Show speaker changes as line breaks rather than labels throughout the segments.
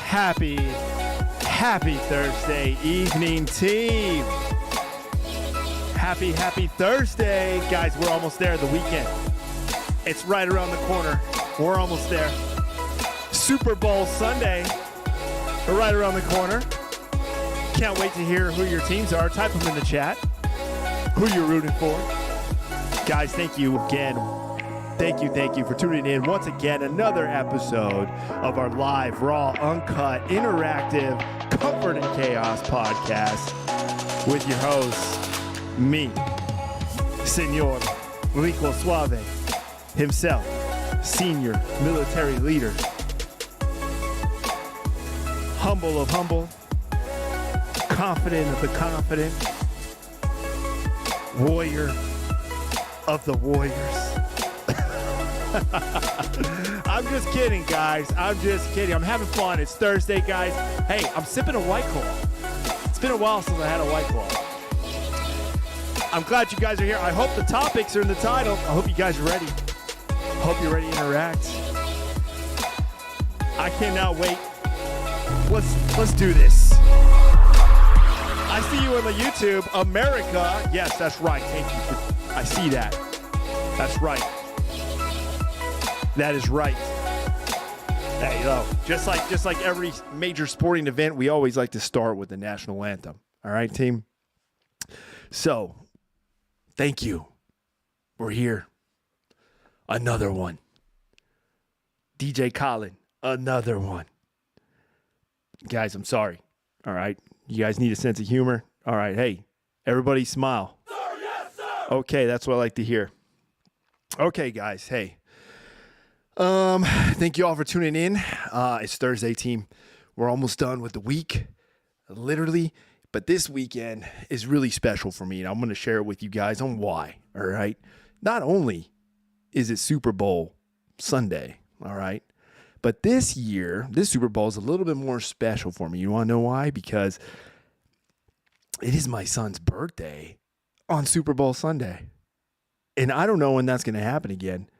Happy Thursday evening, team. Happy Thursday. Guys, we're almost there, the weekend. It's right around the corner. We're almost there. Super Bowl Sunday. We're right around the corner. Can't wait to hear who your teams are. Type them in the chat. Who you're rooting for. Guys, thank you again. Thank you for tuning in. Once again, another episode of our live, raw, uncut, interactive, comfort and chaos podcast with your host, me, Senor Rico Suave, himself, senior military leader, humble of humble, confident of the confident, warrior of the warriors. I'm just kidding, guys. I'm just kidding. I'm having fun. It's Thursday, guys. Hey, I'm sipping a White Claw. It's been a while since I had a White Claw. I'm glad you guys are here. I hope the topics are in the title. I hope you guys are ready. I hope you're ready to interact. I cannot wait. Let's do this. I see you on the YouTube. America. Yes, that's right. Thank you. I see that. That's right. That is right. Hey, you know, just like every major sporting event, we always like to start with the national anthem. All right, team? So, thank you. We're here. Another one. DJ Colin, another one. Guys, I'm sorry. All right? You guys need a sense of humor? All right, hey, everybody smile. Sir, yes, sir. Okay, that's what I like to hear. Okay, guys, hey. Thank you all for tuning in. It's Thursday, team. We're almost done with the week, literally, but this weekend is really special for me, and I'm going to share it with you guys on why, all right? Not only is it Super Bowl Sunday, all right, but this year, this Super Bowl is a little bit more special for me. You want to know why? Because it is my son's birthday on Super Bowl Sunday, and I don't know when that's going to happen again,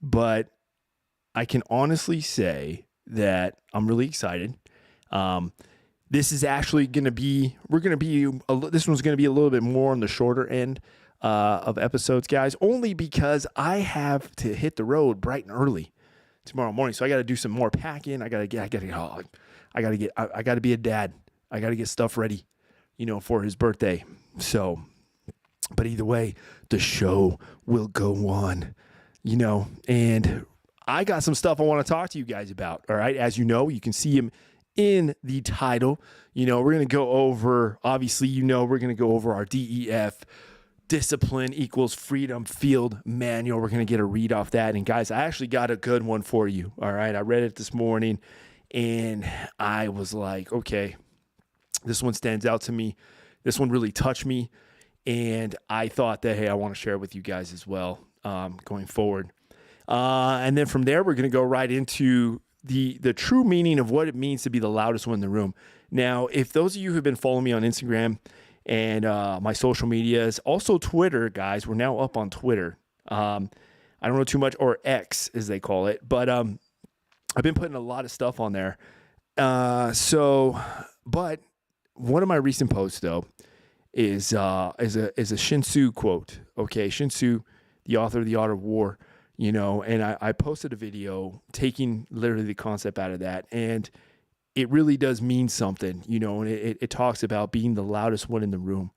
but I can honestly say that I'm really excited. This is actually going to be, this one's going to be a little bit more on the shorter end of episodes, guys, only because I have to hit the road bright and early tomorrow morning. So I got to do some more packing. I got to be a dad. I got to get stuff ready, for his birthday. So, but either way, the show will go on, and I got some stuff I want to talk to you guys about, all right? As you know, you can see him in the title. We're going to go over, obviously, we're going to go over our DEF, Discipline Equals Freedom Field Manual. We're going to get a read off that. And guys, I actually got a good one for you, all right? I read it this morning, and I was like, okay, this one stands out to me. This one really touched me, and I thought that, hey, I want to share it with you guys as well going forward. And then from there, we're going to go right into the true meaning of what it means to be the loudest one in the room. Now, if those of you who have been following me on Instagram and my social medias, also Twitter, guys, we're now up on Twitter. I don't know too much, or X as they call it, but I've been putting a lot of stuff on there. But one of my recent posts though is a Sun Tzu quote. Okay, Sun Tzu, the author of The Art of War. And I posted a video taking literally the concept out of that. And it really does mean something, and it talks about being the loudest one in the room,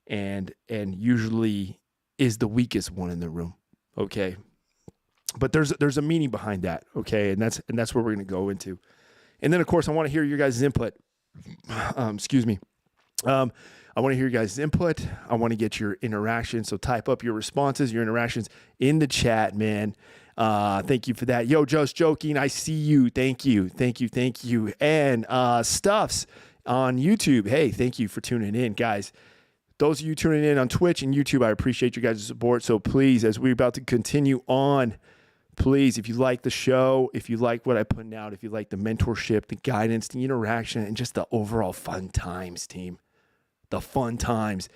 and usually is the weakest one in the room. Okay. But there's a meaning behind that. Okay. And that's what we're going to go into. And then of course I want to hear your guys' input. Excuse me. I want to hear you guys' input. I want to get your interaction. So type up your responses, your interactions in the chat, man. Thank you for that. Yo, just joking. I see you. Thank you. And Stuffs on YouTube. Hey, thank you for tuning in, guys. Those of you tuning in on Twitch and YouTube, I appreciate you guys' support. So please, as we're about to continue on, please, if you like the show, if you like what I'm putting out, if you like the mentorship, the guidance, the interaction, and just the overall fun times, team. The fun times.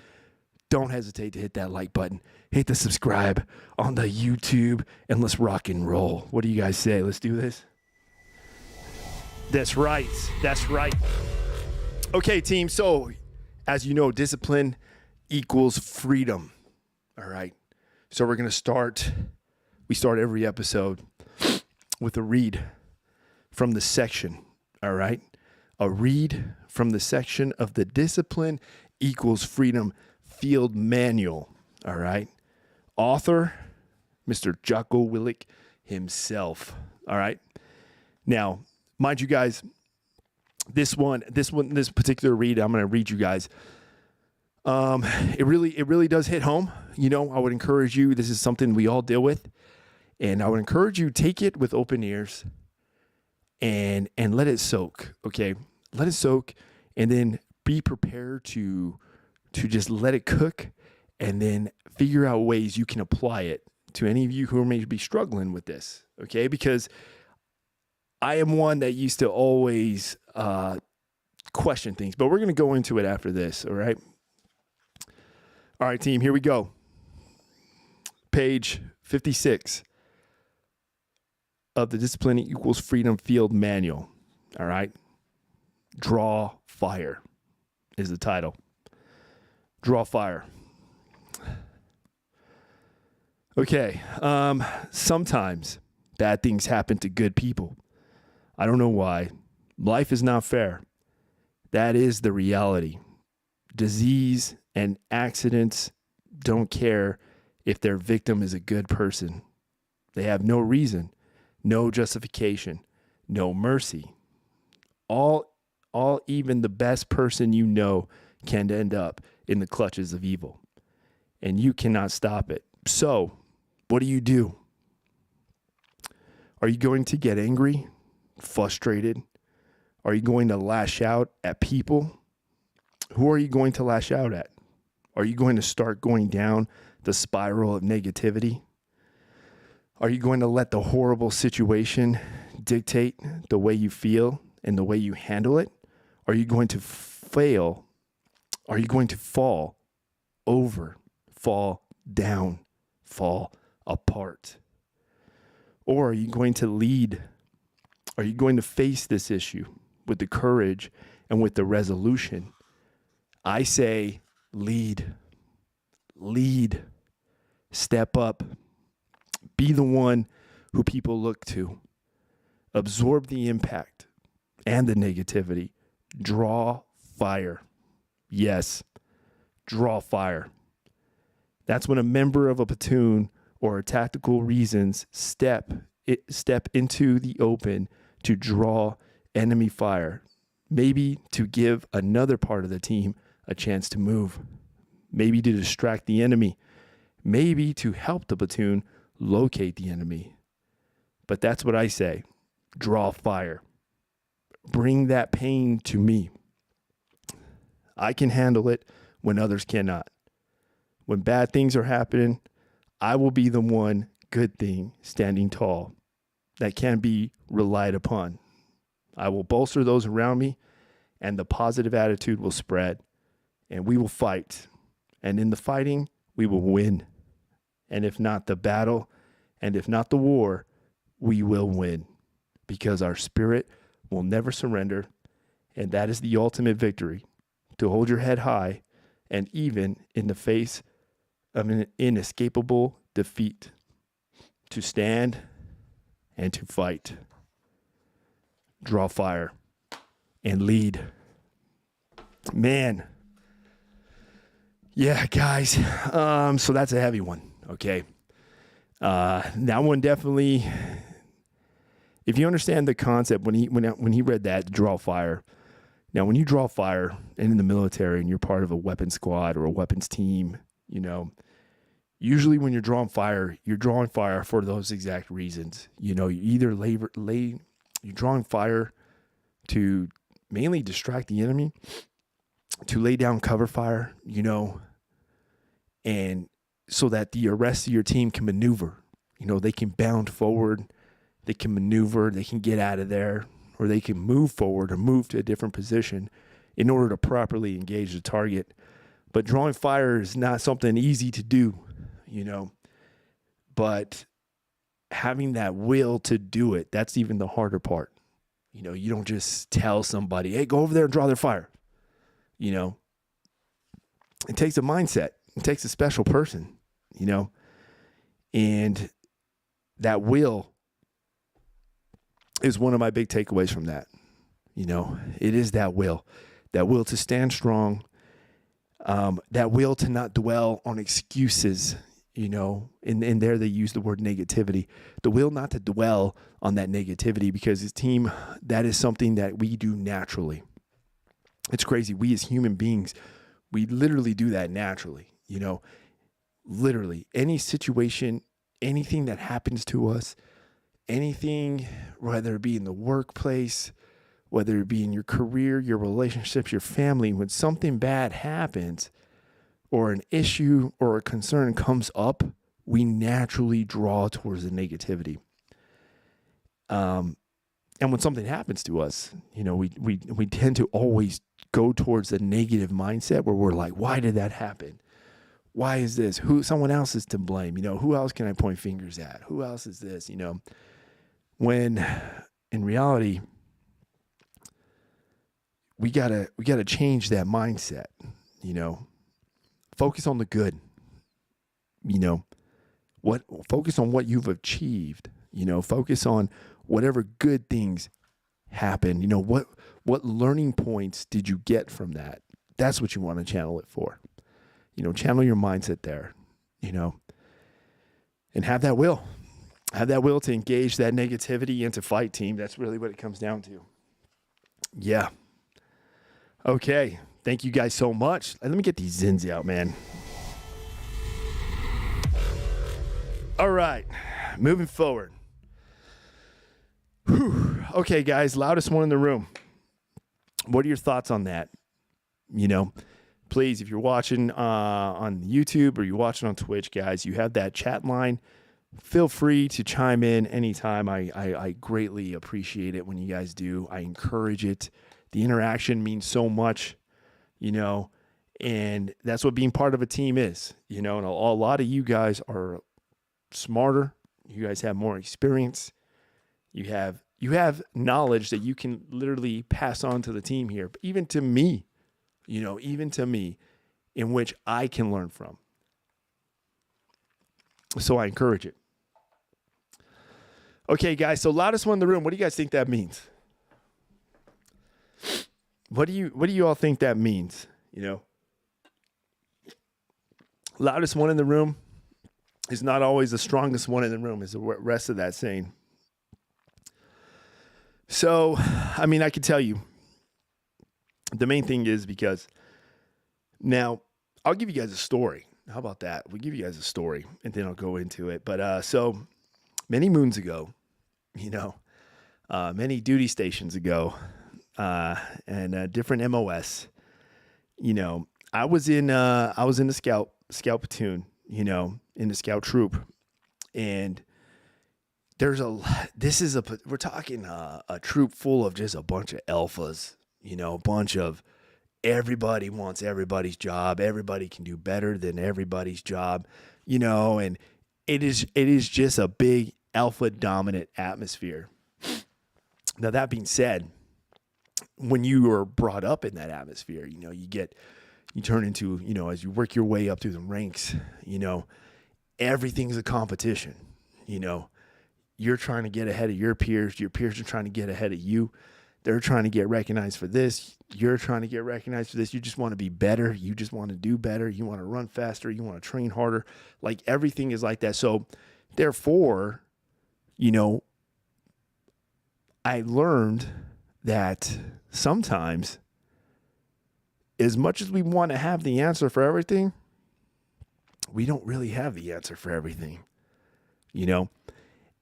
Don't hesitate to hit that like button. Hit the subscribe on the YouTube, and let's rock and roll. What do you guys say? Let's do this. That's right. That's right. Okay, team. So, as you know, discipline equals freedom. All right. So we're going to start. We start every episode with a read from the section. All right. A read from the section of the Discipline Equals Freedom Field Manual. All right. Author, Mr. Jocko Willink himself. All right. Now, mind you guys, this particular read, I'm going to read you guys. It really does hit home. You know, I would encourage you, this is something we all deal with, and I would encourage you, take it with open ears and let it soak. Okay. Let it soak, and then be prepared to just let it cook, and then figure out ways you can apply it to any of you who may be struggling with this. Okay. Because I am one that used to always question things, but we're going to go into it after this. All right. All right, team, here we go. Page 56 of the Discipline Equals Freedom Field Manual. All right. Draw Fire is the title. Draw Fire. Okay. Sometimes bad things happen to good people. I don't know why. Life is not fair. That is the reality. Disease and accidents don't care if their victim is a good person. They have no reason, no justification, no mercy. All even the best person you know can end up in the clutches of evil, and you cannot stop it. So, what do? Are you going to get angry, frustrated? Are you going to lash out at people? Who are you going to lash out at? Are you going to start going down the spiral of negativity? Are you going to let the horrible situation dictate the way you feel and the way you handle it? Are you going to fail? Are you going to fall over, fall down, fall apart? Or are you going to lead? Are you going to face this issue with the courage and with the resolution? I say lead, step up, be the one who people look to, absorb the impact and the negativity, draw fire. Yes, draw fire. That's when a member of a platoon or a tactical reasons step into the open to draw enemy fire, maybe to give another part of the team a chance to move, maybe to distract the enemy, maybe to help the platoon locate the enemy. But that's what I say. Draw fire. Bring that pain to me. I can handle it when others cannot. When bad things are happening, I will be the one good thing standing tall that can be relied upon. I will bolster those around me, and the positive attitude will spread, and we will fight. And in the fighting, we will win. And if not the battle, and if not the war, we will win, because our spirit will never surrender. And that is the ultimate victory, to hold your head high, and even in the face of an inescapable defeat, to stand and to fight. Draw fire and lead. Man. Yeah, guys. So that's a heavy one. Okay. That one definitely, if you understand the concept, when he read that, draw fire. Now, when you draw fire and in the military and you're part of a weapons squad or a weapons team, you know, usually when you're drawing fire for those exact reasons. You know, you either you're drawing fire to mainly distract the enemy, to lay down cover fire, you know, and so that the rest of your team can maneuver. You know, they can bound forward, they can maneuver, they can get out of there, or they can move forward or move to a different position in order to properly engage the target. But drawing fire is not something easy to do, you know, but having that will to do it, that's even the harder part. You don't just tell somebody, hey, go over there and draw their fire. It takes a mindset. It takes a special person, and that will is one of my big takeaways from that. It is that will to stand strong, that will to not dwell on excuses, and there they use the word negativity, the will not to dwell on that negativity, because as team, that is something that we do naturally. It's crazy. We as human beings, we literally do that naturally, literally any situation, anything that happens to us, anything, whether it be in the workplace, whether it be in your career, your relationships, your family, when something bad happens or an issue or a concern comes up, we naturally draw towards the negativity. And when something happens to us, we tend to always go towards the negative mindset where we're like, why did that happen? Why is this? Someone else is to blame. Who else can I point fingers at? Who else is this? When in reality, we gotta change that mindset. Focus on the good. Focus on what you've achieved. Focus on whatever good things happen. What learning points did you get from that? That's what you want to channel it for. Channel your mindset there. And have that will. Have that will to engage that negativity and to fight, team. That's really what it comes down to. Yeah. Okay. Thank you guys so much. Let me get these zins out, man. All right. Moving forward. Whew. Okay, guys. Loudest one in the room. What are your thoughts on that? Please, if you're watching on YouTube or you're watching on Twitch, guys, you have that chat line. Feel free to chime in anytime. I greatly appreciate it when you guys do. I encourage it. The interaction means so much, and that's what being part of a team is, and a lot of you guys are smarter. You guys have more experience. You have knowledge that you can literally pass on to the team here, even to me, in which I can learn from. So I encourage it. Okay, guys, so loudest one in the room. What do you guys think that means? What do you all think that means? Loudest one in the room is not always the strongest one in the room, is the rest of that saying. So, I can tell you, the main thing is because now I'll give you guys a story. How about that? We'll give you guys a story and then I'll go into it. But so many moons ago, many duty stations ago, and different MOS, I was in the scout platoon, in the scout troop, and we're talking a troop full of just a bunch of alphas, a bunch of everybody wants everybody's job. Everybody can do better than everybody's job, and it is just a big alpha dominant atmosphere. Now, that being said, when you are brought up in that atmosphere, you turn into, as you work your way up through the ranks, everything's a competition. You're trying to get ahead of your peers. Your peers are trying to get ahead of you. They're trying to get recognized for this. You're trying to get recognized for this. You just want to be better. You just want to do better. You want to run faster. You want to train harder. Like, everything is like that. So therefore, I learned that sometimes, as much as we want to have the answer for everything, we don't really have the answer for everything,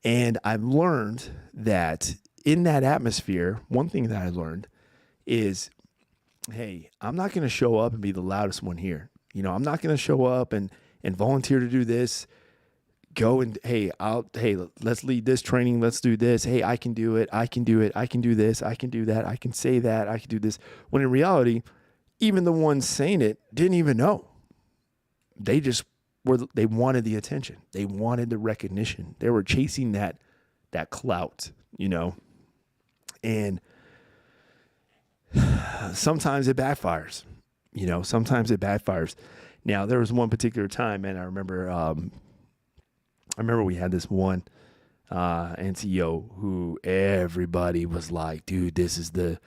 And I've learned that in that atmosphere, one thing that I learned is, hey, I'm not going to show up and be the loudest one here. I'm not going to show up and volunteer to do this. Go and, hey, let's lead this training. Let's do this. Hey, I can do it. I can do it. I can do this. I can do that. I can say that. I can do this. When in reality, even the ones saying it didn't even know. They wanted the attention. They wanted the recognition. They were chasing that clout, And sometimes it backfires, sometimes it backfires. Now, there was one particular time, and I remember we had this one NCO who everybody was like, dude, this is the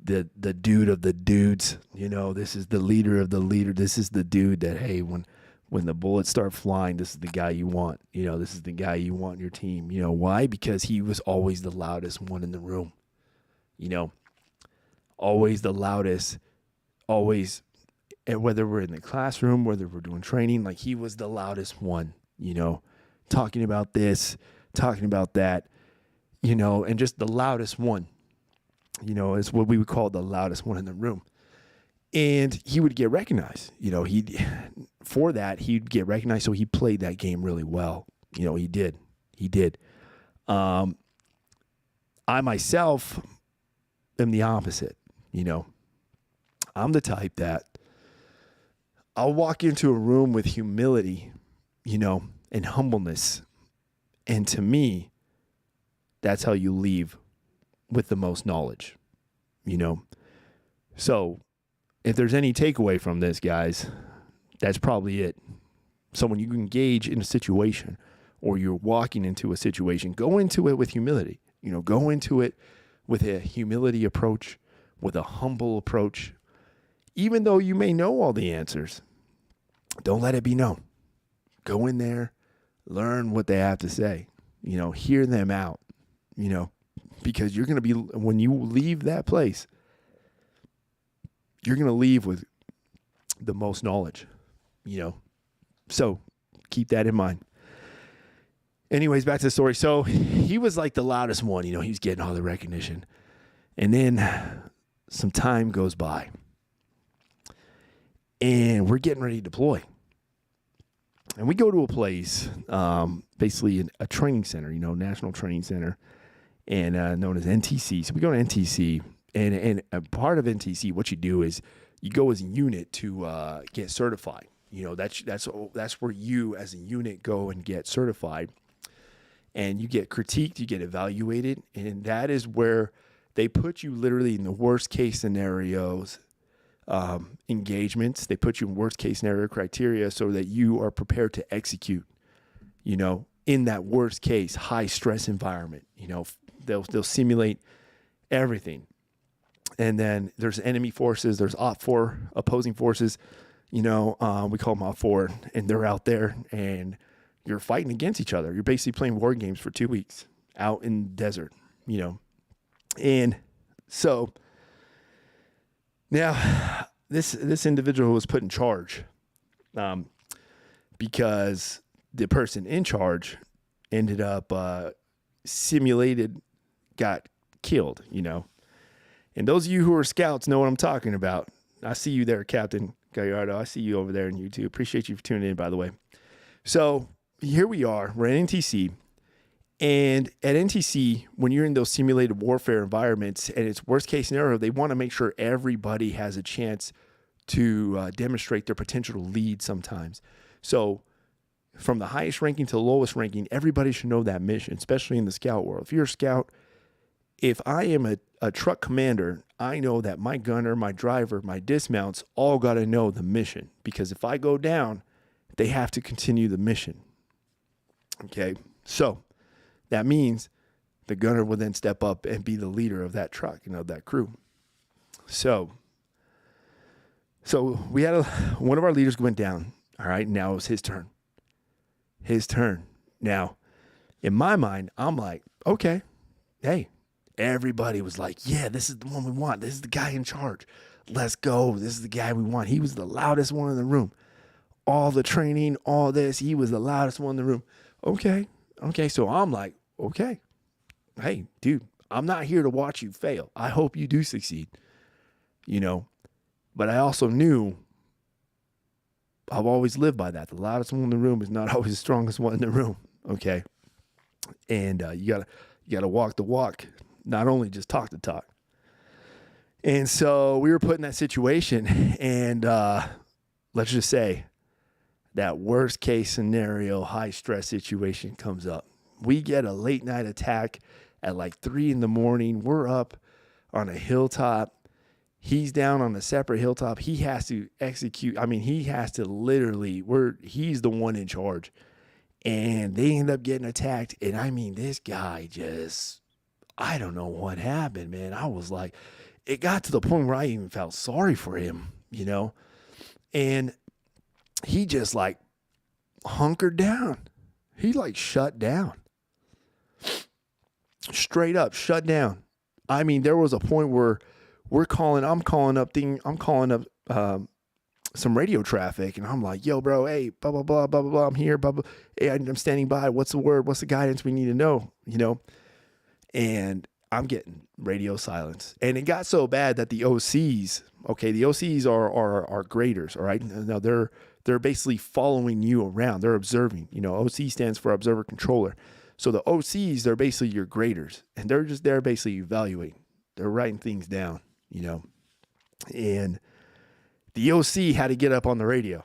dude of the dudes, this is the leader of the leader. This is the dude that, hey, when the bullets start flying, this is the guy you want. This is the guy you want in your team. Why? Because he was always the loudest one in the room. Always the loudest, always, and whether we're in the classroom, whether we're doing training, like he was the loudest one, talking about this, talking about that, and just the loudest one, is what we would call the loudest one in the room. And he would get recognized, he'd get recognized. So he played that game really well. He did. I myself am the opposite. I'm the type that I'll walk into a room with humility, and humbleness. And to me, that's how you leave with the most knowledge, So if there's any takeaway from this, guys, that's probably it. So when you engage in a situation or you're walking into a situation, go into it with humility, go into it with a humility approach, with a humble approach. Even though you may know all the answers, don't let it be known. Go in there, learn what they have to say, hear them out, because you're going to be, when you leave that place, you're going to leave with the most knowledge, so keep that in mind. Anyways, back to the story. So he was like the loudest one, he was getting all the recognition. And then some time goes by and we're getting ready to deploy. And we go to a place, basically a training center, National Training Center, and known as NTC. So we go to NTC, and a part of NTC, what you do is you go as a unit to get certified. That's where you as a unit go and get certified, and you get critiqued, you get evaluated, and that is where they put you literally in the worst case scenarios. Engagements. They put you in worst case scenario criteria so that you are prepared to execute, in that worst case, high stress environment. They'll simulate everything. And then there's enemy forces, there's opposing forces, we call them OP4, and they're out there and you're fighting against each other. You're basically playing war games for 2 weeks out in the desert, And so now, this individual was put in charge because the person in charge ended up got killed, And those of you who are scouts know what I'm talking about. I see you there, Captain Gallardo. I see you over there in YouTube. Appreciate you for tuning in, by the way. So here we are. We're at NTC. And at NTC, when you're in those simulated warfare environments and it's worst case scenario, they want to make sure everybody has a chance to demonstrate their potential to lead sometimes. So from the highest ranking to the lowest ranking, everybody should know that mission, especially in the scout world. If you're a scout, if I am a truck commander, I know that my gunner, my driver, my dismounts all got to know the mission, because if I go down, they have to continue the mission. Okay, so that means the gunner will then step up and be the leader of that truck, that crew. So we had one of our leaders went down. All right, now it was his turn. Now, in my mind, I'm like, okay, hey, everybody was like, yeah, this is the one we want. This is the guy in charge. Let's go. This is the guy we want. He was the loudest one in the room. All the training, all this, he was the loudest one in the room. Okay. So I'm like, okay, hey, dude, I'm not here to watch you fail. I hope you do succeed, but I also knew I've always lived by that. The loudest one in the room is not always the strongest one in the room. Okay. And you gotta walk the walk, not only just talk the talk. And so we were put in that situation, and let's just say that worst case scenario, high stress situation comes up. We get a late night attack at like 3 a.m. We're up on a hilltop. He's down on a separate hilltop. He has to execute. I mean, he has to literally, he's the one in charge. And they end up getting attacked. And I mean, this guy just, I don't know what happened, man. I was like, it got to the point where I even felt sorry for him, you know? And he just like hunkered down. He like shut down. Straight up shut down. I mean, there was a point where I'm calling up some radio traffic, and I'm like, yo, bro, hey, blah, blah, blah, blah, blah, blah, I'm here, blah, blah. Hey, I'm standing by. What's the word? What's the guidance we need to know? You know? And I'm getting radio silence. And it got so bad that the OCs are graders, all right? Now they're basically following you around. They're observing. You know, OC stands for observer controller. So the OCs, they're basically your graders, and they're just there basically evaluating. They're writing things down, you know? And the OC had to get up on the radio.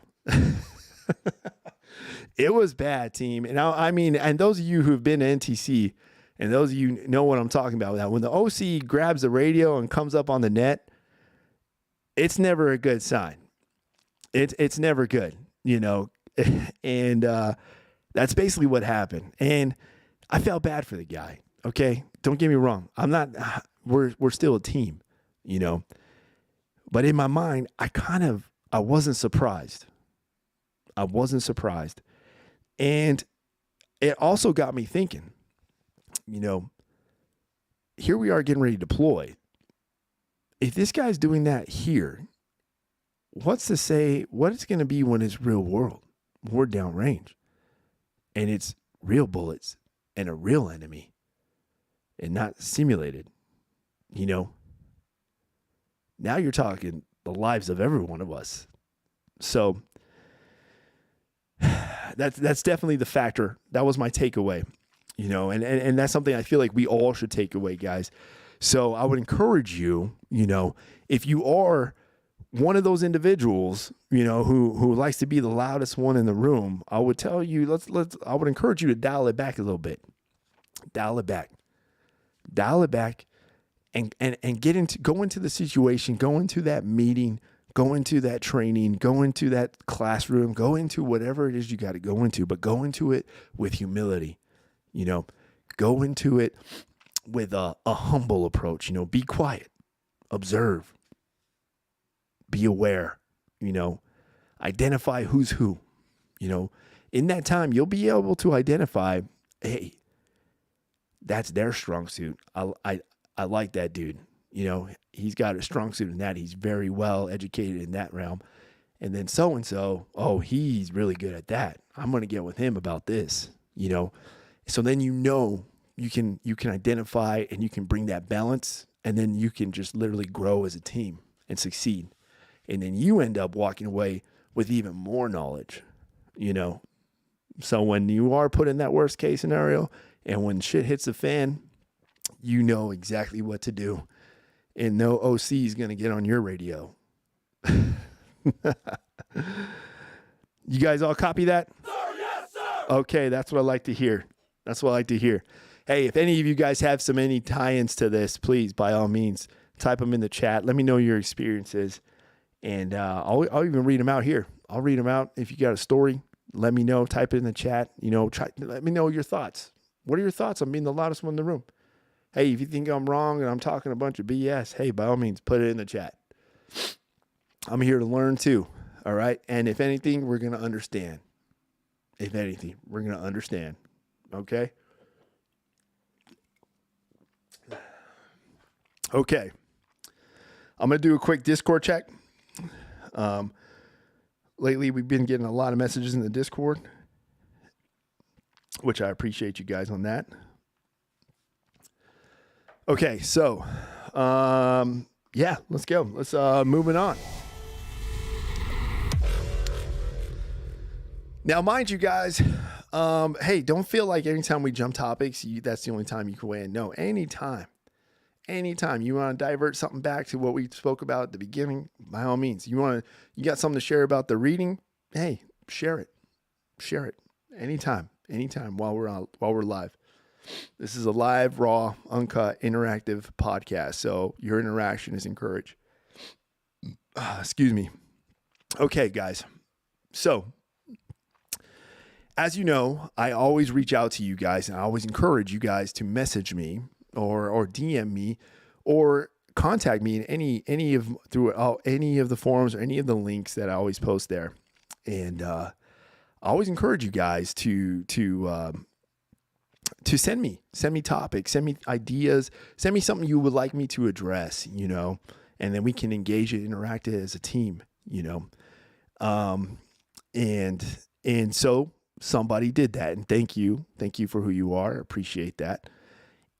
It was bad, team. And I mean, and those of you who've been to NTC, and those of you know what I'm talking about, that when the OC grabs the radio and comes up on the net, it's never a good sign. It's never good, you know? And that's basically what happened. And I felt bad for the guy, okay? Don't get me wrong. We're still a team, you know? But in my mind, I wasn't surprised. And it also got me thinking, you know, here we are getting ready to deploy. If this guy's doing that here, what's to say what it's going to be when it's real world, more downrange, and it's real bullets and a real enemy and not simulated, you know? Now you're talking the lives of every one of us. So that's definitely the factor. That was my takeaway, you know, and that's something I feel like we all should take away, guys. So I would encourage you, you know, if you are one of those individuals, you know, who likes to be the loudest one in the room, I would tell you, I would encourage you to dial it back a little bit. Dial it back and go into the situation, go into that meeting, go into that training, go into that classroom, go into whatever it is you got to go into, but go into it with humility, you know, go into it with a humble approach, you know, be quiet, observe, be aware, you know, identify who's who, you know, in that time, you'll be able to identify, hey, that's their strong suit. I like that dude. You know, he's got a strong suit in that. He's very well educated in that realm. And then so-and-so, oh, he's really good at that. I'm going to get with him about this, you know? So then, you know, you can identify and you can bring that balance, and then you can just literally grow as a team and succeed. And then you end up walking away with even more knowledge, you know? So when you are put in that worst case scenario and when shit hits the fan, you know exactly what to do. And no OC is going to get on your radio. You guys all copy that?
Sir, yes, sir.
Okay, that's what I like to hear. Hey, if any of you guys have any tie-ins to this, please, by all means, type them in the chat. Let me know your experiences. And I'll even read them out here. I'll read them out. If you got a story, let me know. Type it in the chat. You know, let me know your thoughts. What are your thoughts on being the loudest one in the room? Hey, if you think I'm wrong and I'm talking a bunch of BS, hey, by all means, put it in the chat. I'm here to learn too, all right? And if anything, we're going to understand. Okay? Okay. I'm going to do a quick Discord check. Lately, we've been getting a lot of messages in the Discord, which I appreciate you guys on that. Okay, so, yeah, let's go. Let's moving on. Now, mind you guys, hey, don't feel like anytime we jump topics, that's the only time you can weigh in. No, anytime you want to divert something back to what we spoke about at the beginning, by all means. You got something to share about the reading? Hey, share it anytime while we're live. This is a live, raw, uncut, interactive podcast. So your interaction is encouraged. Excuse me. Okay, guys. So, as you know, I always reach out to you guys, and I always encourage you guys to message me or DM me or contact me in any of the forums or any of the links that I always post there. And I always encourage you guys to send me topics, send me ideas, send me something you would like me to address, and then we can engage and interact as a team, and so somebody did that, and thank you for who you are. I appreciate that.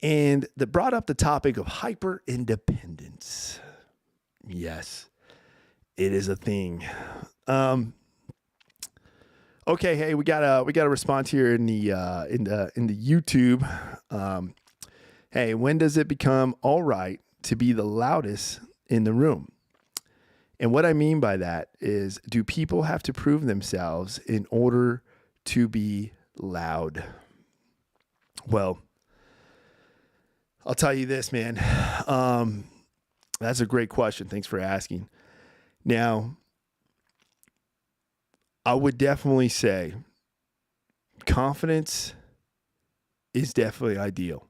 And that brought up the topic of hyper independence. Yes, it is a thing. Okay, hey, we got a response here in the YouTube. Hey, when does it become all right to be the loudest in the room? And what I mean by that is, do people have to prove themselves in order to be loud? Well, I'll tell you this, man. That's a great question. Thanks for asking. Now, I would definitely say confidence is definitely ideal,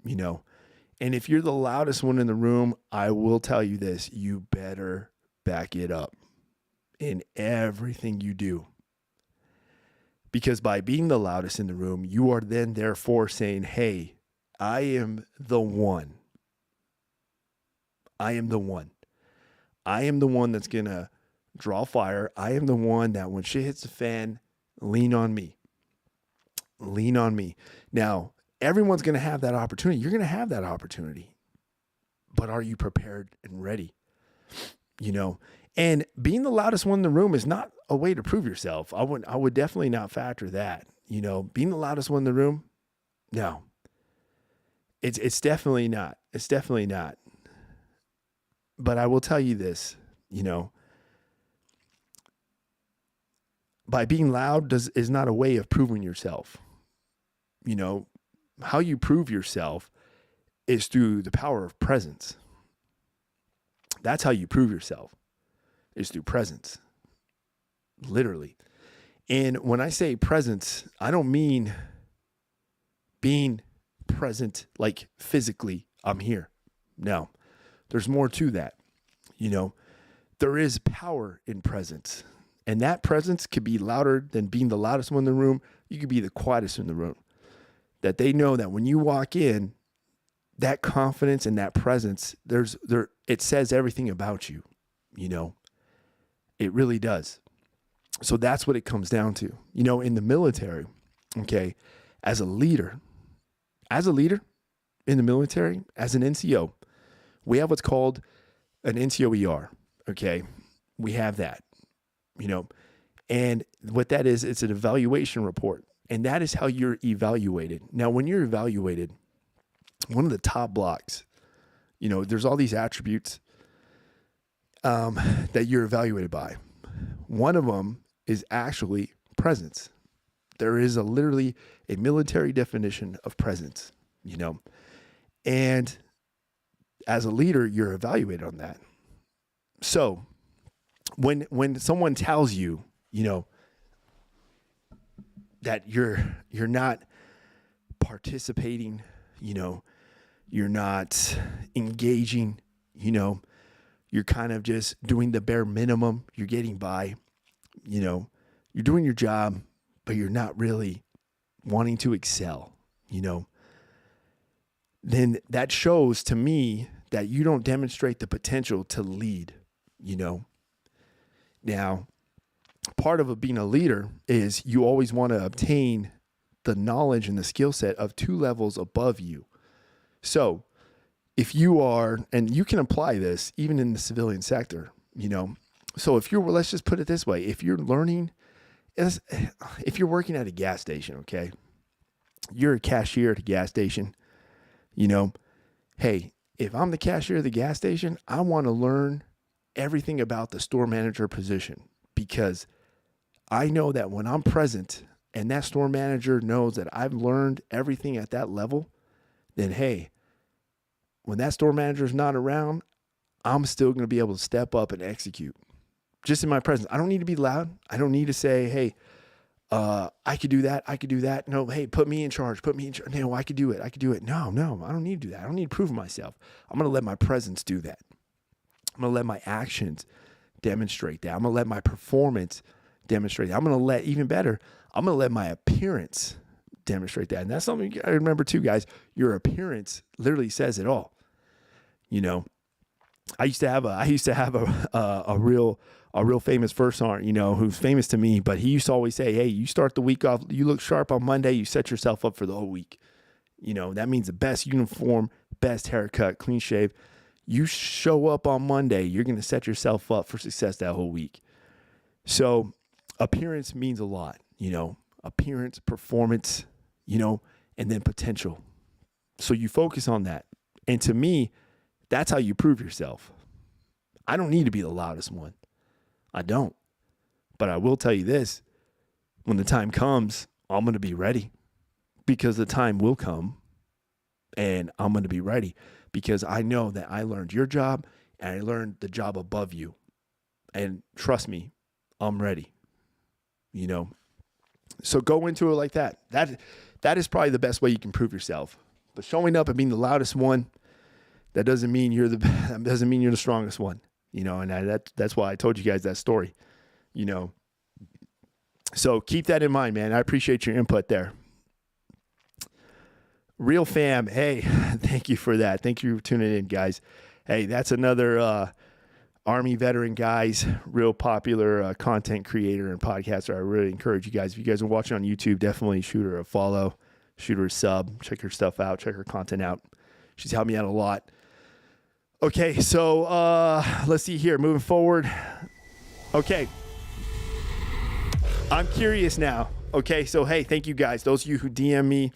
and if you're the loudest one in the room, I will tell you this, you better back it up in everything you do. Because by being the loudest in the room, you are then therefore saying, hey, I am the one. I am the one. I am the one that's going to draw fire. I am the one that when shit hits the fan, lean on me. Lean on me. Now, everyone's going to have that opportunity. You're going to have that opportunity. But are you prepared and ready? And being the loudest one in the room is not a way to prove yourself. I would definitely not factor that. Being the loudest one in the room, no. It's definitely not. It's definitely not. But I will tell you this, by being loud is not a way of proving yourself. How you prove yourself is through the power of presence. That's how you prove yourself, is through presence. Literally. And when I say presence, I don't mean being present like physically, I'm here. No, there's more to that. There is power in presence. And that presence could be louder than being the loudest one in the room. You could be the quietest in the room. That they know that when you walk in, that confidence and that presence, it says everything about you. It really does. So that's what it comes down to. In the military, okay, as a leader in the military, as an NCO, we have what's called an NCOER, okay? We have that, and what that is, it's an evaluation report, and that is how you're evaluated. Now, when you're evaluated, one of the top blocks, there's all these attributes that you're evaluated by. One of them is actually presence. There is literally a military definition of presence, and as a leader, you're evaluated on that. So when someone tells you, that you're not participating, you're not engaging, you're kind of just doing the bare minimum, you're getting by, you're doing your job, but you're not really wanting to excel, then that shows to me that you don't demonstrate the potential to lead, Now, part of being a leader is you always want to obtain the knowledge and the skill set of 2 levels above you. So if you are, and you can apply this even in the civilian sector, so let's just put it this way. If you're working at a gas station, okay, you're a cashier at a gas station, hey, if I'm the cashier of the gas station, I want to learn everything about the store manager position, because I know that when I'm present, and that store manager knows that I've learned everything at that level, then hey, when that store manager is not around, I'm still going to be able to step up and execute just in my presence. I don't need to be loud. I don't need to say, hey, I could do that. I could do that. No, hey, put me in charge. Put me in charge. No, I could do it. I could do it. No, I don't need to do that. I don't need to prove myself. I'm going to let my presence do that. I'm going to let my actions demonstrate that. I'm going to let my performance demonstrate that. I'm going to let, even better, I'm going to let my appearance demonstrate that. And that's something you got to remember too, guys. Your appearance literally says it all. You know, I used to have a real famous first sergeant, you know, who's famous to me, but he used to always say, hey, you start the week off, you look sharp on Monday, you set yourself up for the whole week. You know, that means the best uniform, best haircut, clean shave. You show up on Monday, you're going to set yourself up for success that whole week. So appearance means a lot, you know, appearance, performance, you know, and then potential. So you focus on that. And to me, that's how you prove yourself. I don't need to be the loudest one. I don't. But I will tell you this, when the time comes, I'm going to be ready, because the time will come and I'm going to be ready, because I know that I learned your job and I learned the job above you. And trust me, I'm ready, you know. So go into it like that. That is probably the best way you can prove yourself. But showing up and being the loudest one, that doesn't mean you're the strongest one, you know. And that's why I told you guys that story, you know. So keep that in mind, man. I appreciate your input there. Real fam, hey, thank you for that. Thank you for tuning in, guys. Hey, that's another Army veteran, guys, real popular content creator and podcaster. I really encourage you guys, if you guys are watching on YouTube, definitely shoot her a follow, shoot her a sub, check her stuff out, check her content out. She's helped me out a lot. Okay, so let's see here, moving forward. Okay, I'm curious now. Okay, so hey, thank you guys. Those of you who DM me,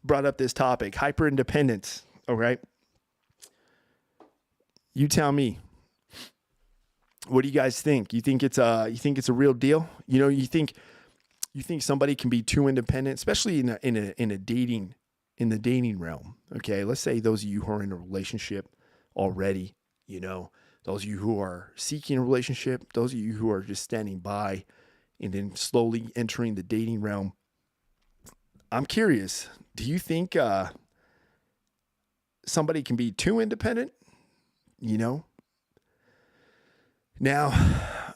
brought up this topic, hyper independence. All right, you tell me. What do you guys think? You think it's a real deal? You know, you think somebody can be too independent, especially in the dating realm. Okay, let's say those of you who are in a relationship already, you know, those of you who are seeking a relationship, those of you who are just standing by and then slowly entering the dating realm. I'm curious, do you think somebody can be too independent? You know? Now,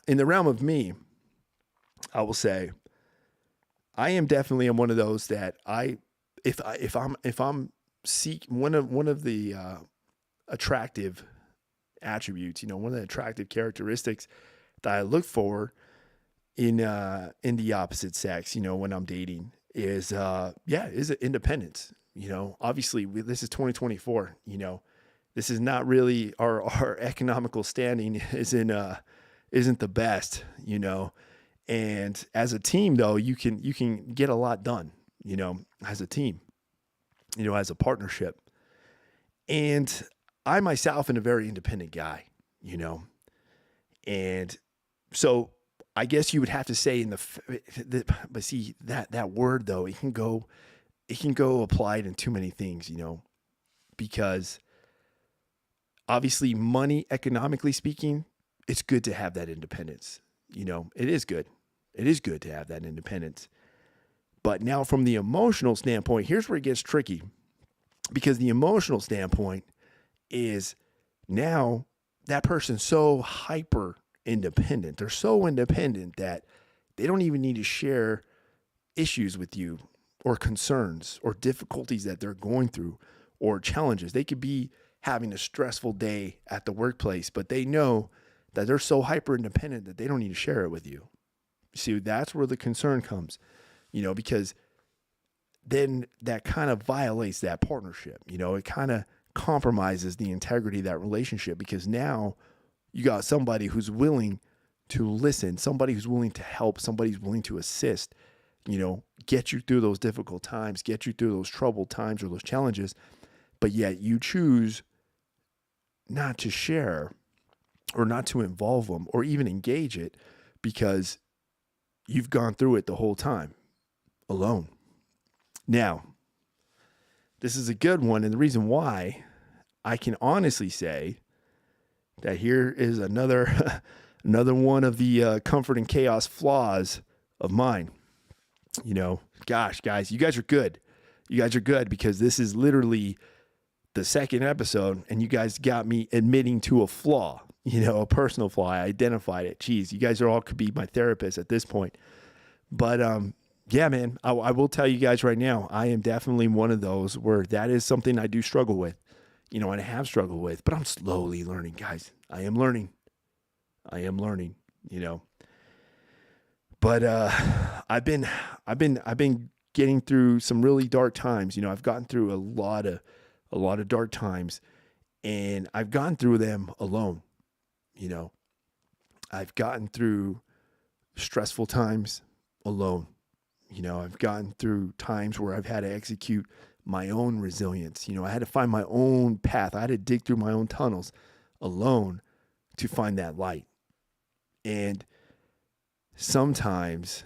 in the realm of me, I will say, I am definitely one of those that if I'm seeking one of the attractive attributes, you know, one of the attractive characteristics that I look for in the opposite sex, you know, when I'm dating is independence. You know, obviously this is 2024, you know, this is not really our economical standing isn't the best, you know, and as a team though, you can get a lot done, you know, as a team, you know, as a partnership. And I myself am a very independent guy, you know, and so I guess you would have to say but see that word though, it can go applied in too many things, you know, because obviously money, economically speaking, it's good to have that independence. You know, it is good. It is good to have that independence. But now from the emotional standpoint, here's where it gets tricky, because the emotional standpoint is now that person's so hyper independent. They're so independent that they don't even need to share issues with you or concerns or difficulties that they're going through or challenges. They could be having a stressful day at the workplace, but they know that they're so hyper independent that they don't need to share it with you. See, that's where the concern comes, you know, because then that kind of violates that partnership. You know, it kind of compromises the integrity of that relationship, because now you got somebody who's willing to listen, somebody who's willing to help, somebody who's willing to assist, you know, get you through those difficult times, get you through those troubled times or those challenges, but yet you choose not to share or not to involve them or even engage it because you've gone through it the whole time. alone. Now, this is a good one. And the reason why I can honestly say that here is another, another one of the comfort and chaos flaws of mine. You know, gosh, guys, you guys are good. You guys are good because this is literally the second episode and you guys got me admitting to a flaw, you know, a personal flaw. I identified it. Geez, you guys are all could be my therapist at this point. But yeah, man, I will tell you guys right now, I am definitely one of those where that is something I do struggle with, you know, and I have struggled with, but I'm slowly learning, guys. I am learning, you know. But I've been getting through some really dark times. You know, I've gotten through a lot of dark times, and I've gone through them alone. You know, I've gotten through stressful times alone. You know, I've gotten through times where I've had to execute my own resilience. You know, I had to find my own path. I had to dig through my own tunnels alone to find that light. And sometimes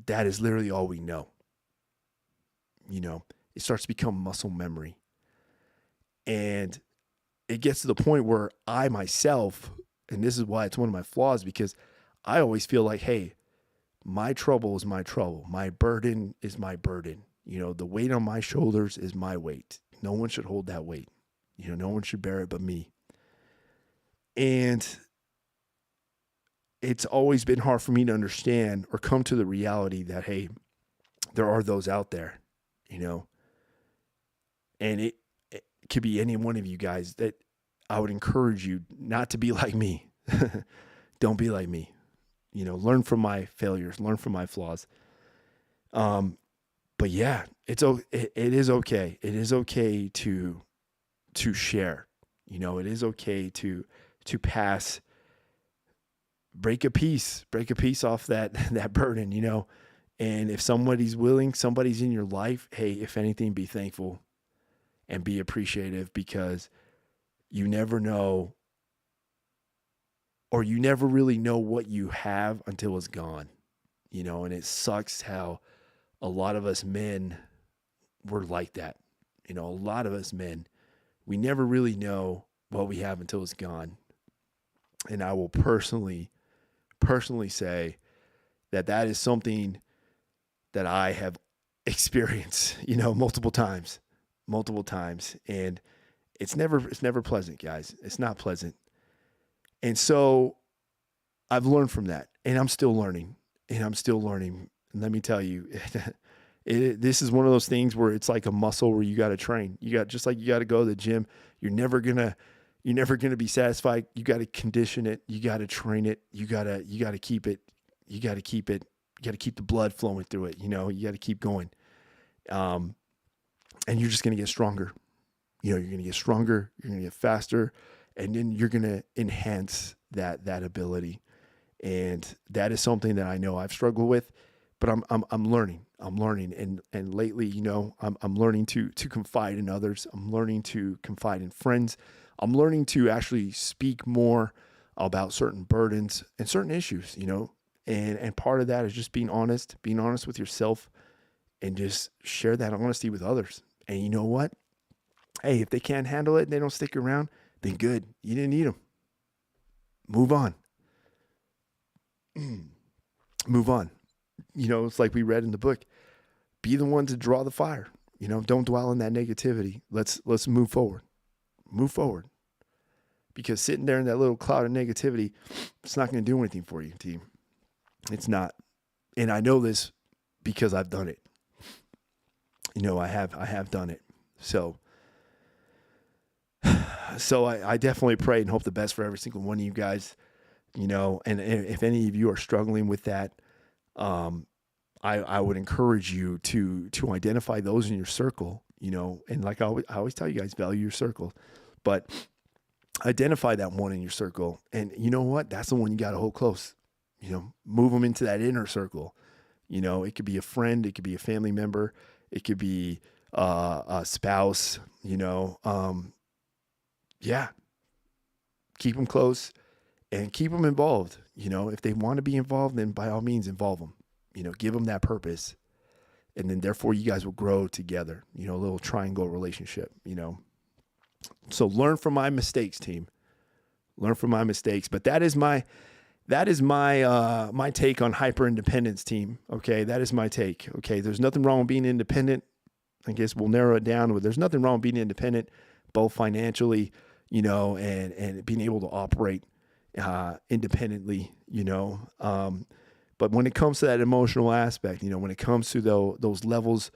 that is literally all we know. You know, it starts to become muscle memory. And it gets to the point where I myself, and this is why it's one of my flaws, because I always feel like, hey, my trouble is my trouble. My burden is my burden. You know, the weight on my shoulders is my weight. No one should hold that weight. You know, no one should bear it but me. And it's always been hard for me to understand or come to the reality that, hey, there are those out there, you know, and it could be any one of you guys that I would encourage you not to be like me. Don't be like me. You know, learn from my failures, learn from my flaws. But yeah, it is okay. It is okay to share. You know, it is okay to break a piece off that burden, you know. And if somebody's willing, somebody's in your life, hey, if anything, be thankful and be appreciative, because you never know, or you never really know what you have until it's gone, you know. And it sucks how a lot of us men were like that. You know, a lot of us men, we never really know what we have until it's gone. And I will personally say that is something that I have experienced, you know, multiple times. And it's never pleasant, guys. It's not pleasant. And so I've learned from that, and I'm still learning. And let me tell you, this is one of those things where it's like a muscle where you got to train. Just like you got to go to the gym. You're never going to be satisfied. You got to condition it. You got to train it. You got to keep it. You got to keep the blood flowing through it. You know, you got to keep going. And you're just going to get stronger. You know, you're going to get stronger. You're going to get faster, and then you're going to enhance that ability. And that is something that I know I've struggled with, but I'm learning. And lately, you know, I'm learning to confide in others. I'm learning to confide in friends. I'm learning to actually speak more about certain burdens and certain issues, you know, and part of that is just being honest with yourself, and just share that honesty with others. And you know what? Hey, if they can't handle it and they don't stick around, then good. You didn't need them. Move on. Move on. You know, it's like we read in the book. Be the one to draw the fire. You know, don't dwell in that negativity. Let's move forward. Move forward. Because sitting there in that little cloud of negativity, it's not going to do anything for you, team. It's not. And I know this because I've done it. You know, I have done it. So I definitely pray and hope the best for every single one of you guys, you know, and if any of you are struggling with that, I would encourage you to identify those in your circle, you know, and like I always tell you guys, value your circle, but identify that one in your circle. And you know what? That's the one you got to hold close, you know, move them into that inner circle. You know, it could be a friend, it could be a family member, it could be a spouse, you know, yeah, keep them close and keep them involved. You know, if they want to be involved, then by all means involve them. give them that purpose. And then therefore you guys will grow together, a little triangle relationship, So learn from my mistakes, team. Learn from my mistakes. But that is my take on hyper independence, team. Okay. That is my take. Okay. There's nothing wrong with being independent. I guess we'll narrow it down with there's nothing wrong with being independent, both financially, and being able to operate independently, but when it comes to that emotional aspect, when it comes to those levels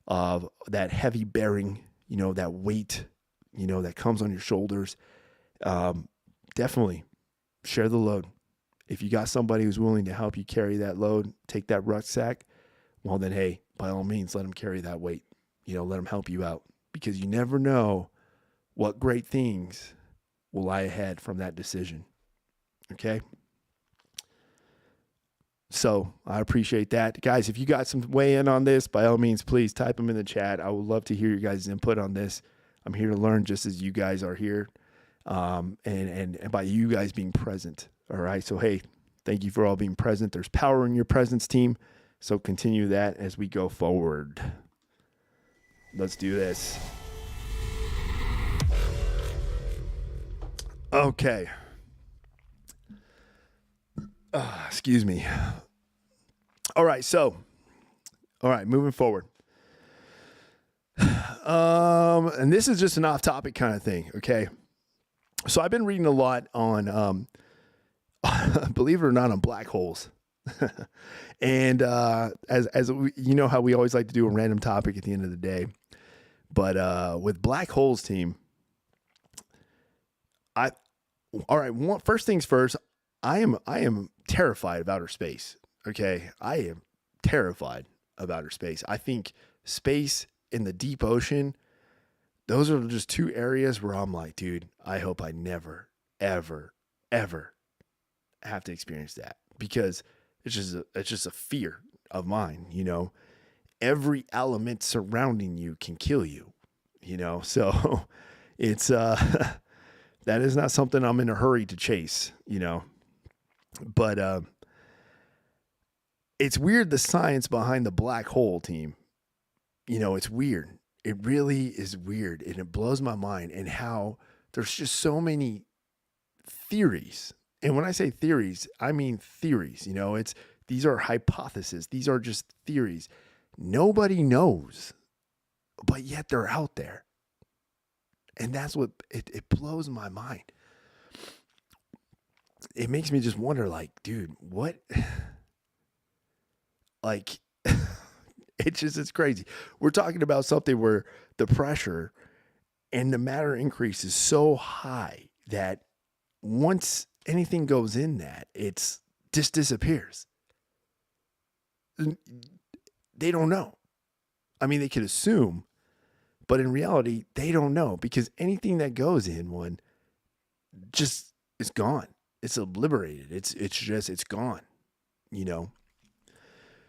of that heavy bearing, that weight, that comes on your shoulders, definitely share the load. If you got somebody who's willing to help you carry that load, take that rucksack, well then, hey, by all means, let them carry that weight. Let them help you out, because you never know what great things will lie ahead from that decision. Okay. So I appreciate that. Guys, if you got some weigh in on this, by all means, please type them in the chat. I would love to hear your guys' input on this. I'm here to learn just as you guys are here. And by you guys being present. All right. So, hey, thank you for all being present. There's power in your presence, team. So continue that as we go forward. Let's do this. Okay. Excuse me. All right. Moving forward. And this is just an off topic kind of thing. Okay. So I've been reading a lot on, believe it or not, on black holes. And, as we, how we always like to do a random topic at the end of the day, but, with black holes, team, first things first, I am terrified of outer space. Okay. I am terrified of outer space. I think space in the deep ocean, those are just two areas where I'm like, dude, I hope I never, ever, ever have to experience that, because it's just a fear of mine. Every element surrounding you can kill you, so it's, that is not something I'm in a hurry to chase, but, it's weird, the science behind the black hole, team. It's weird. It really is weird. And it blows my mind, and how there's just so many theories. And when I say theories, I mean theories. These are hypotheses. These are just theories. Nobody knows, but yet they're out there. And that's what it blows my mind. It makes me just wonder, like, dude, what? Like, it's crazy. We're talking about something where the pressure and the matter increase is so high that once anything goes in that, it's just disappears. They don't know. I mean, they could assume, but in reality, they don't know, because anything that goes in one just is gone. It's obliterated. It's gone,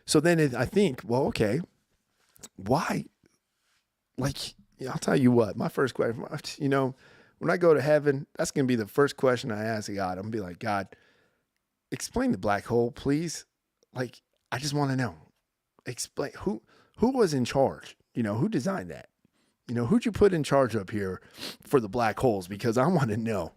So then I think, well, okay, why? Like, I'll tell you what, my first question, when I go to heaven, that's going to be the first question I ask God. I'm going to be like, God, explain the black hole, please. Like, I just want to know. Explain who was in charge, who designed that? Who'd you put in charge up here for the black holes? Because I want to know,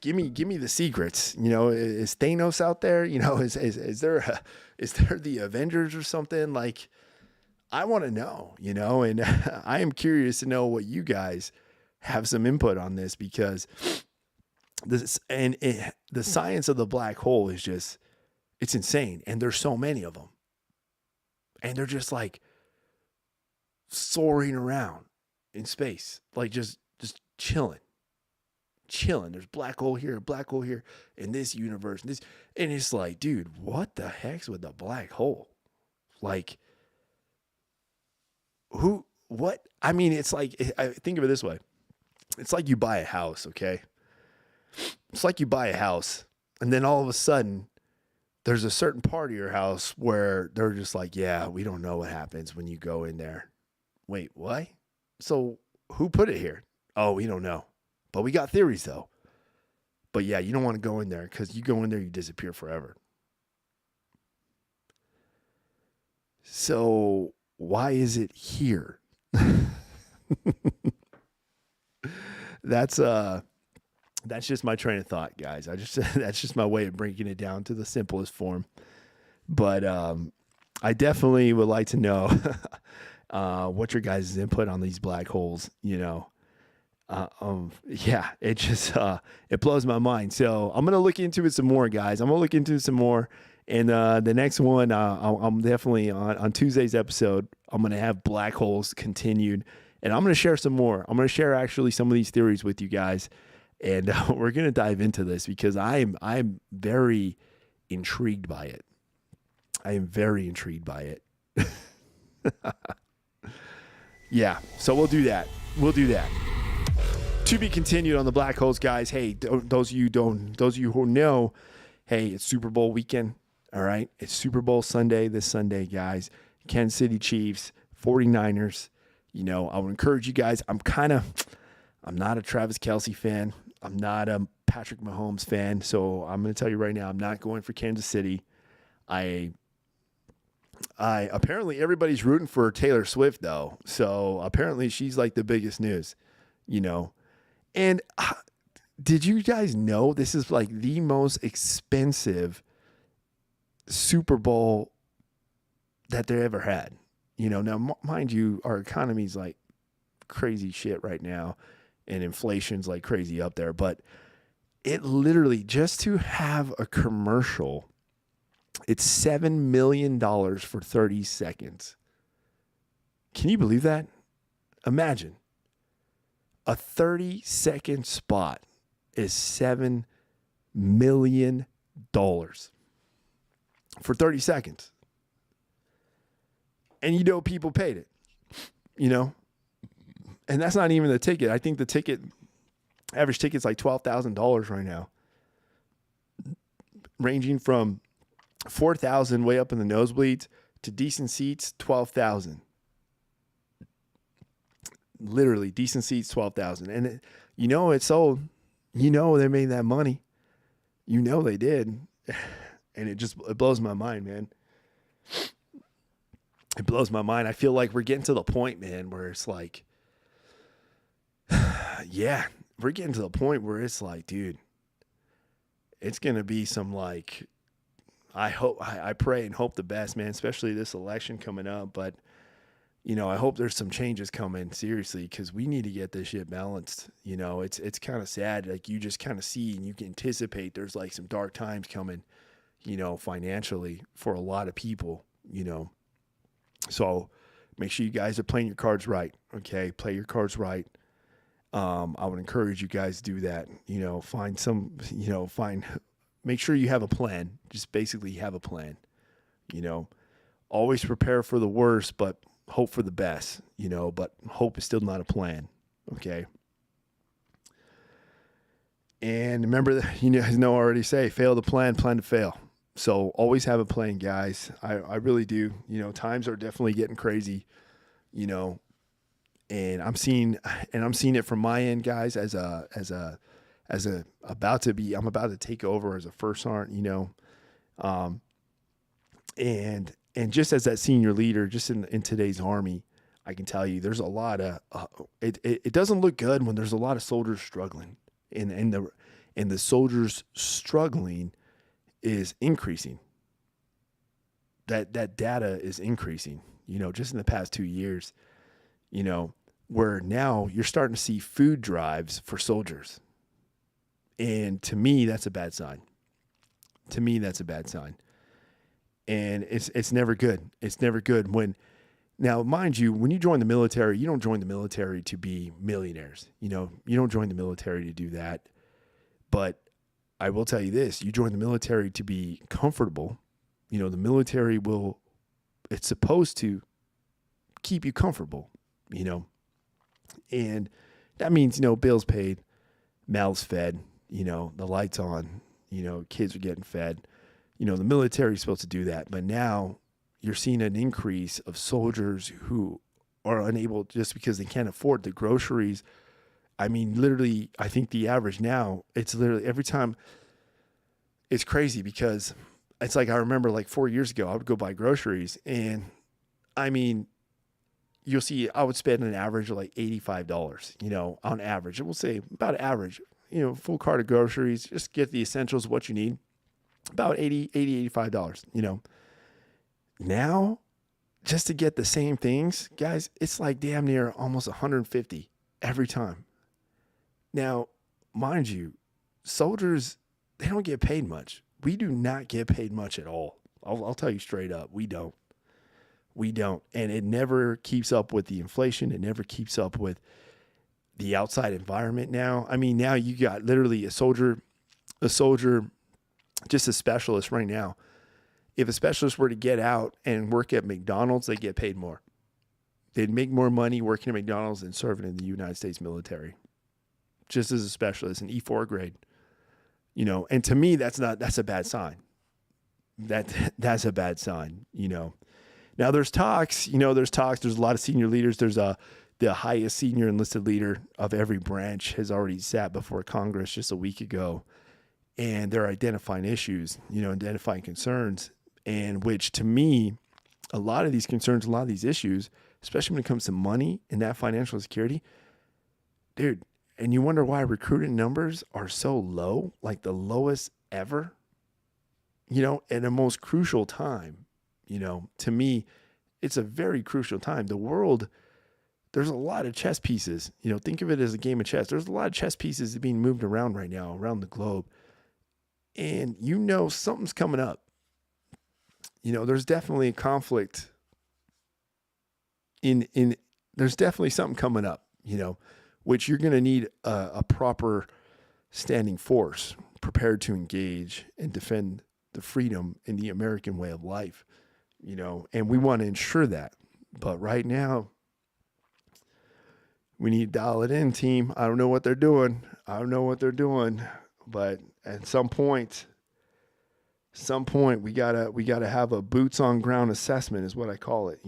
give me the secrets. Is Thanos out there? Is there the Avengers or something? Like, I want to know, and I am curious to know what you guys have some input on this, because the science of the black hole is just, it's insane. And there's so many of them, and they're just like soaring around in space, like just chilling. There's black hole here in this universe, and it's like, dude, what the heck's with the black hole? Like, what? I mean, it's like, I think of it this way. It's like you buy a house, okay? It's like you buy a house, and then all of a sudden, there's a certain part of your house where they're just like, yeah, we don't know what happens when you go in there. Wait, what? So who put it here? Oh, we don't know. But we got theories, though. But yeah, you don't want to go in there, because you go in there, you disappear forever. So why is it here? That's just my train of thought, guys. That's just my way of breaking it down to the simplest form. But I definitely would like to know what your guys' input on these black holes. Yeah, it just it blows my mind. So I'm gonna look into it some more, guys. I'm gonna look into it some more. And the next one, I'm definitely on Tuesday's episode. I'm gonna have black holes continued, and I'm gonna share some more. I'm gonna share actually some of these theories with you guys, and we're gonna dive into this because I'm very intrigued by it. I am very intrigued by it. Yeah, so we'll do that. To be continued on the black holes, guys. Hey, those of you who know, hey, it's Super Bowl weekend. All right, it's Super Bowl Sunday this Sunday, guys. Kansas City Chiefs, 49ers. I would encourage you guys. I'm not a Travis Kelce fan. I'm not a Patrick Mahomes fan. So I'm going to tell you right now, I'm not going for Kansas City. I apparently everybody's rooting for Taylor Swift though. So apparently she's like the biggest news, And did you guys know this is like the most expensive Super Bowl that they ever had? Now mind you, our economy's like crazy shit right now and inflation's like crazy up there, but it literally, just to have a commercial, it's $7 million for 30 seconds. Can you believe that? Imagine a 30-second spot is $7 million for 30 seconds. And people paid it, and that's not even the ticket. I think the average ticket's like $12,000 right now, ranging from 4,000 way up in the nosebleeds to decent seats, 12,000. Literally decent seats, 12,000. And it sold. They made that money. They did. And it blows my mind, man. It blows my mind. I feel like we're getting to the point, man, where it's like, yeah, we're getting to the point where it's like, dude, it's going to be some like, I pray and hope the best, man, especially this election coming up. But, I hope there's some changes coming, seriously, because we need to get this shit balanced. It's kind of sad. Like, you just kind of see and you can anticipate there's like some dark times coming, financially for a lot of people, So make sure you guys are playing your cards right. Okay. Play your cards right. I would encourage you guys to do that. Make sure you have a plan. Just basically have a plan. Always prepare for the worst, but hope for the best. But hope is still not a plan. Okay. And remember that, as I already say, fail to plan to fail. So always have a plan, guys. I really do. Times are definitely getting crazy. And I'm seeing it from my end, guys, I'm about to take over as a first sergeant, and just as that senior leader, just in today's Army, I can tell you there's a lot of, it doesn't look good when there's a lot of soldiers struggling, and the soldiers struggling is increasing. That data is increasing, just in the past 2 years, where now you're starting to see food drives for soldiers. And to me, that's a bad sign. And it's never good. It's never good now, mind you, when you join the military, you don't join the military to be millionaires. You don't join the military to do that. But I will tell you this, you join the military to be comfortable. The military it's supposed to keep you comfortable, and that means, bills paid, mouths fed, the lights on, kids are getting fed. The military is supposed to do that. But now you're seeing an increase of soldiers who are unable, just because they can't afford the groceries. I mean, literally, I think the average now, it's literally every time. It's crazy because it's like, I remember like 4 years ago, I would go buy groceries and I mean, you'll see I would spend an average of like $85, on average. We'll say about average, full cart of groceries, just get the essentials, what you need, about $85, Now, just to get the same things, guys, it's like damn near almost 150 every time. Now, mind you, soldiers, they don't get paid much. We do not get paid much at all. I'll tell you straight up, we don't. We don't. And it never keeps up with the inflation. It never keeps up with the outside environment now. I mean, now you got literally a soldier, just a specialist right now. If a specialist were to get out and work at McDonald's, they get paid more. They'd make more money working at McDonald's than serving in the United States military. Just as a specialist, an E4 grade. And to me, that's a bad sign. That's a bad sign, Now there's talks, there's a lot of senior leaders. There's the highest senior enlisted leader of every branch has already sat before Congress just a week ago. And they're identifying issues, identifying concerns, and which to me, a lot of these concerns, a lot of these issues, especially when it comes to money and that financial security, dude, and you wonder why recruiting numbers are so low, like the lowest ever, at a most crucial time, to me, it's a very crucial time. The world, there's a lot of chess pieces, think of it as a game of chess. There's a lot of chess pieces being moved around right now, around the globe. And something's coming up. There's definitely a conflict there's definitely something coming up, which you're going to need a proper standing force prepared to engage and defend the freedom in the American way of life, and we want to ensure that. But right now, we need to dial it in, team. I don't know what they're doing. But at some point, we gotta have a boots on ground assessment, is what I call it.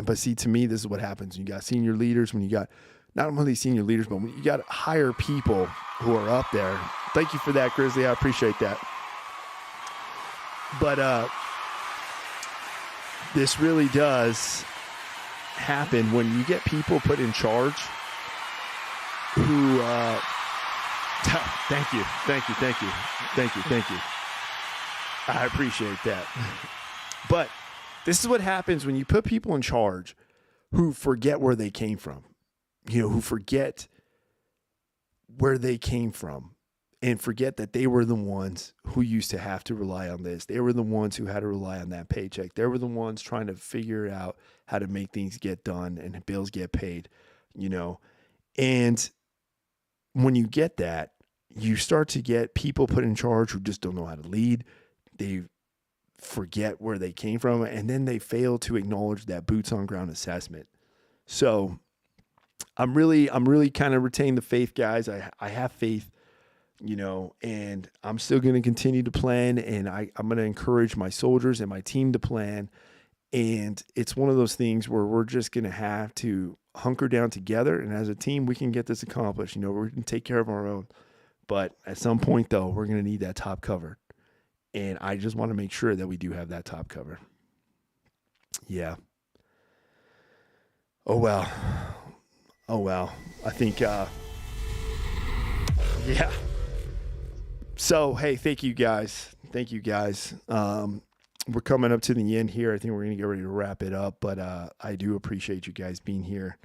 But see, to me, this is what happens. You got senior leaders, when you got not only senior leaders, but when you got higher people who are up there. Thank you for that, Grizzly. I appreciate that. But this really does happen when you get people put in charge who, thank you. I appreciate that. But this is what happens when you put people in charge who forget where they came from, who forget where they came from and forget that they were the ones who used to have to rely on this. They were the ones who had to rely on that paycheck. They were the ones trying to figure out how to make things get done and bills get paid, and when you get that, you start to get people put in charge who just don't know how to lead. They forget where they came from, and then they fail to acknowledge that boots on ground assessment. So I'm really kind of retaining the faith, guys. I have faith, and I'm still going to continue to plan, and I'm going to encourage my soldiers and my team to plan. And it's one of those things where we're just going to have to hunker down together, and as a team, we can get this accomplished. We're going to take care of our own. But at some point, though, we're going to need that top covered. And I just want to make sure that we do have that top cover. Yeah. Oh, well. I think, yeah. So, hey, thank you guys. We're coming up to the end here. I think we're going to get ready to wrap it up. But I do appreciate you guys being here.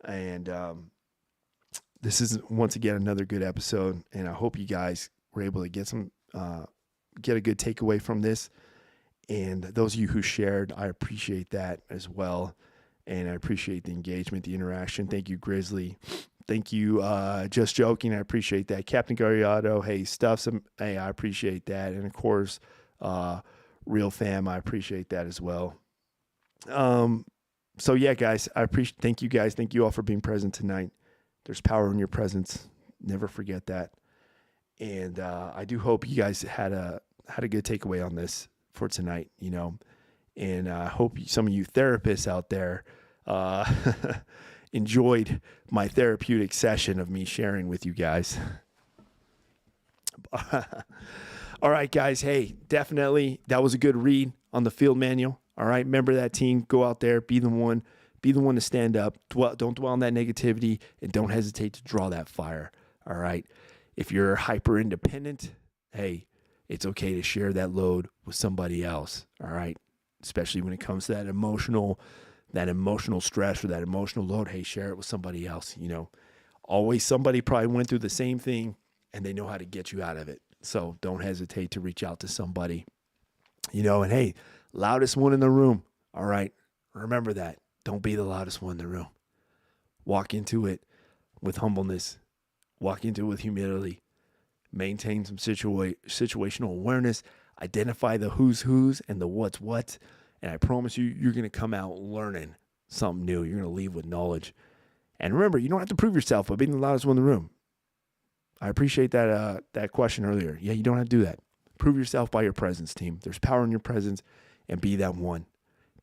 And this is, once again, another good episode. And I hope you guys were able to get a good takeaway from this. And those of you who shared, I appreciate that as well. And I appreciate the engagement, the interaction. Thank you, Grizzly. Thank you, Just Joking. I appreciate that. Captain Gariato, hey, hey, I appreciate that. And of course, Real Fam, I appreciate that as well. So yeah, guys, thank you guys. Thank you all for being present tonight. There's power in your presence. Never forget that. And I do hope you guys had a good takeaway on this for tonight, and I hope some of you therapists out there enjoyed my therapeutic session of me sharing with you guys. All right, guys. Hey, definitely that was a good read on the field manual. All right. Remember that, team. Go out there, be the one to stand up. Don't dwell on that negativity, and don't hesitate to draw that fire. All right. If you're hyper independent, hey, it's okay to share that load with somebody else. All right. Especially when it comes to that emotional stress or that emotional load. Hey, share it with somebody else. Always somebody probably went through the same thing and they know how to get you out of it. So don't hesitate to reach out to somebody, and hey, loudest one in the room. All right. Remember that. Don't be the loudest one in the room. Walk into it with humbleness. Walk into it with humility. Maintain some situational awareness. Identify the who's and the what's. And I promise you, you're going to come out learning something new. You're going to leave with knowledge. And remember, you don't have to prove yourself by being the loudest one in the room. I appreciate that question earlier. Yeah, you don't have to do that. Prove yourself by your presence, team. There's power in your presence, and be that one.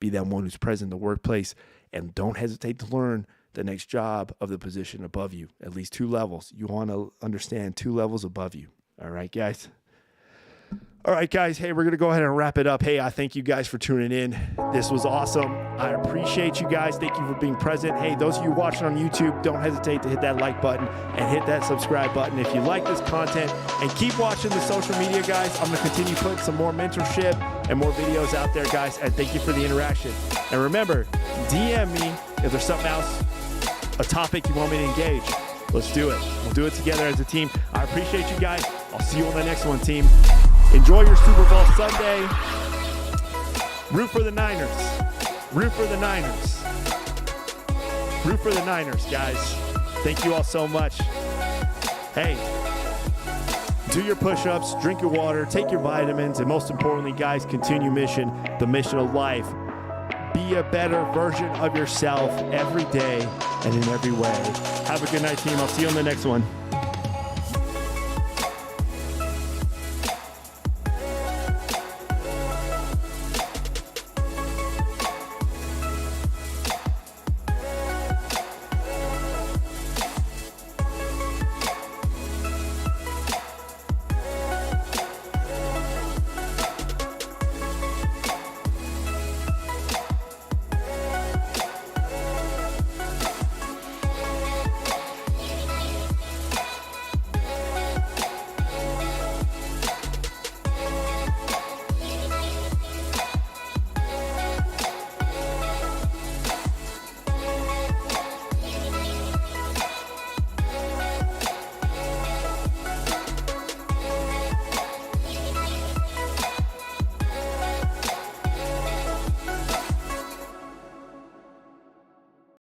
Be that one who's present in the workplace, and don't hesitate to learn the next job of the position above you, at least 2 levels. You want to understand 2 levels above you. All right, guys. All right, guys. Hey, we're going to go ahead and wrap it up. Hey, I thank you guys for tuning in. This was awesome. I appreciate you guys. Thank you for being present. Hey, those of you watching on YouTube, don't hesitate to hit that like button and hit that subscribe button if you like this content. And keep watching the social media, guys. I'm going to continue putting some more mentorship and more videos out there, guys. And thank you for the interaction. And remember, DM me if there's something else, a topic you want me to engage. Let's do it. We'll do it together as a team. I appreciate you guys. I'll see you on the next one, team. Enjoy your Super Bowl Sunday. Root for the Niners. Root for the Niners. Root for the Niners, guys. Thank you all so much. Hey, do your push-ups, drink your water, take your vitamins, and most importantly, guys, continue the mission of life. Be a better version of yourself every day and in every way. Have a good night, team. I'll see you on the next one.